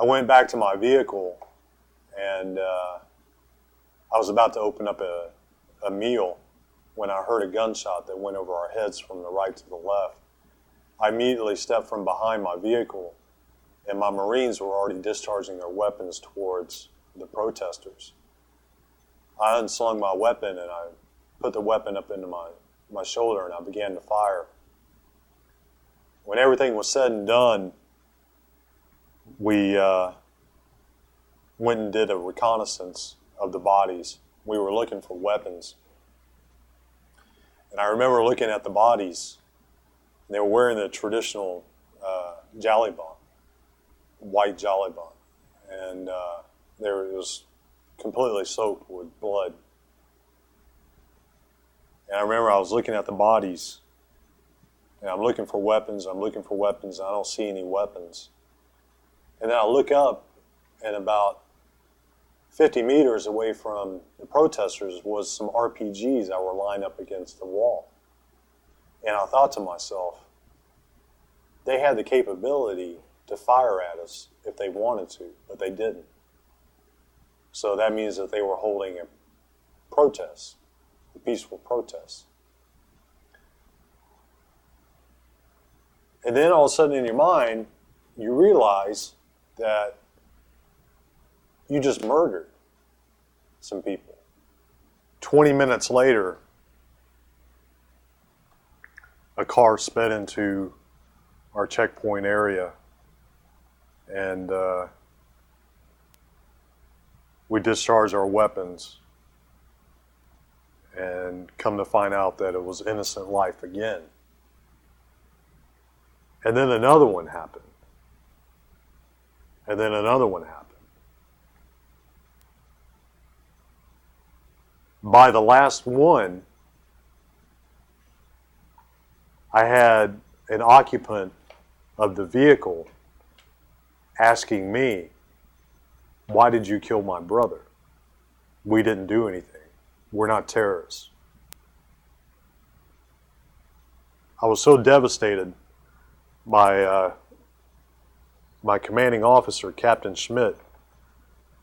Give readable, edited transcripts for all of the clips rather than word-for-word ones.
I went back to my vehicle, and I was about to open up a meal when I heard a gunshot that went over our heads from the right to the left. I immediately stepped from behind my vehicle, and my Marines were already discharging their weapons towards the protesters. I unslung my weapon, and I put the weapon up into my shoulder, and I began to fire. When everything was said and done, we went and did a reconnaissance of the bodies. We were looking for weapons. And I remember looking at the bodies. They were wearing the traditional Jalibon, white Jalibon. And it was completely soaked with blood. And I remember I was looking at the bodies, and I'm looking for weapons, and I don't see any weapons. And then I look up, and about 50 meters away from the protesters was some RPGs that were lined up against the wall. And I thought to myself, they had the capability to fire at us if they wanted to, but they didn't. So that means that they were holding a protest, a peaceful protest. And then all of a sudden in your mind, you realize that you just murdered some people. 20 minutes later, a car sped into our checkpoint area, and we discharged our weapons, and come to find out that it was innocent life again. And then another one happened. And then another one happened. By the last one, I had an occupant of the vehicle asking me, "Why did you kill my brother? We didn't do anything. We're not terrorists." I was so devastated. My commanding officer, Captain Schmidt,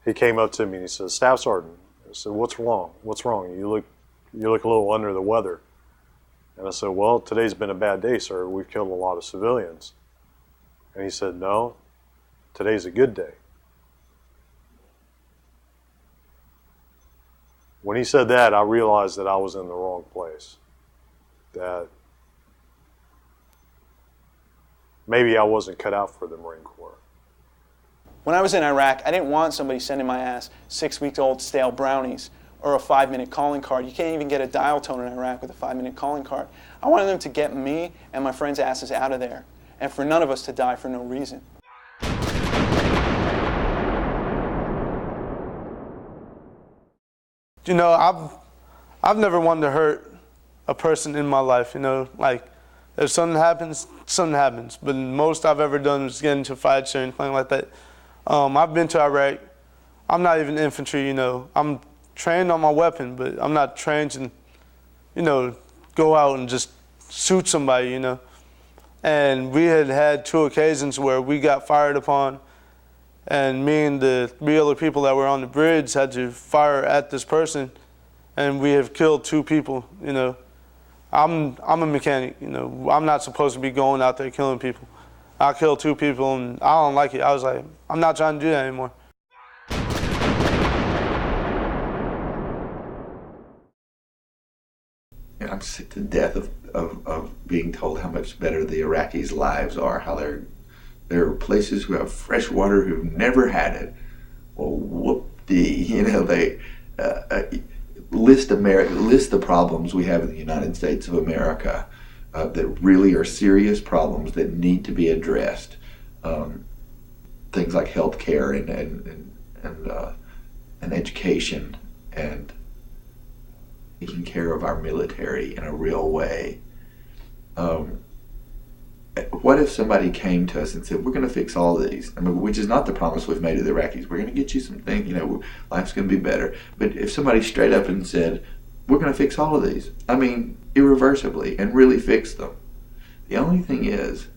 he came up to me and he said, "Staff Sergeant," I said, "What's wrong? What's wrong? You look a little under the weather." And I said, "Well, today's been a bad day, sir. We've killed a lot of civilians." And he said, "No, today's a good day." When he said that, I realized that I was in the wrong place. That maybe I wasn't cut out for the Marine Corps. When I was in Iraq, I didn't want somebody sending my ass 6-week-old stale brownies or a 5-minute calling card. You can't even get a dial tone in Iraq with a 5-minute calling card. I wanted them to get me and my friends' asses out of there, and for none of us to die for no reason. You know, I've never wanted to hurt a person in my life, you know, like if something happens, something happens. But most I've ever done was get into fights or anything like that. I've been to Iraq. I'm not even infantry, you know. I'm trained on my weapon, but I'm not trained to, you know, go out and just shoot somebody, you know. And we had 2 occasions where we got fired upon, and me and the 3 other people that were on the bridge had to fire at this person, and we have killed 2 people, you know. I'm a mechanic, you know. I'm not supposed to be going out there killing people. I killed 2 people, and I don't like it. I was like, I'm not trying to do that anymore. I'm sick to death of being told how much better the Iraqis' lives are, how there are places who have fresh water who've never had it. Well, whoop-dee, you know, they list the problems we have in the United States of America that really are serious problems that need to be addressed. Things like health care and education and taking care of our military in a real way. What if somebody came to us and said, "We're going to fix all of these," I mean, which is not the promise we've made to the Iraqis. We're going to get you something, you know, life's going to be better. But if somebody straight up and said, "We're going to fix all of these," I mean, irreversibly, and really fix them. The only thing is,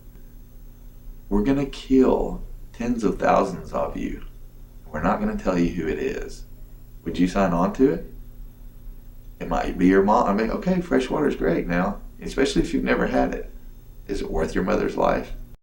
we're going to kill tens of thousands of you. We're not going to tell you who it is. Would you sign on to it? It might be your mom. I mean, okay, fresh water is great now, especially if you've never had it. Is it worth your mother's life?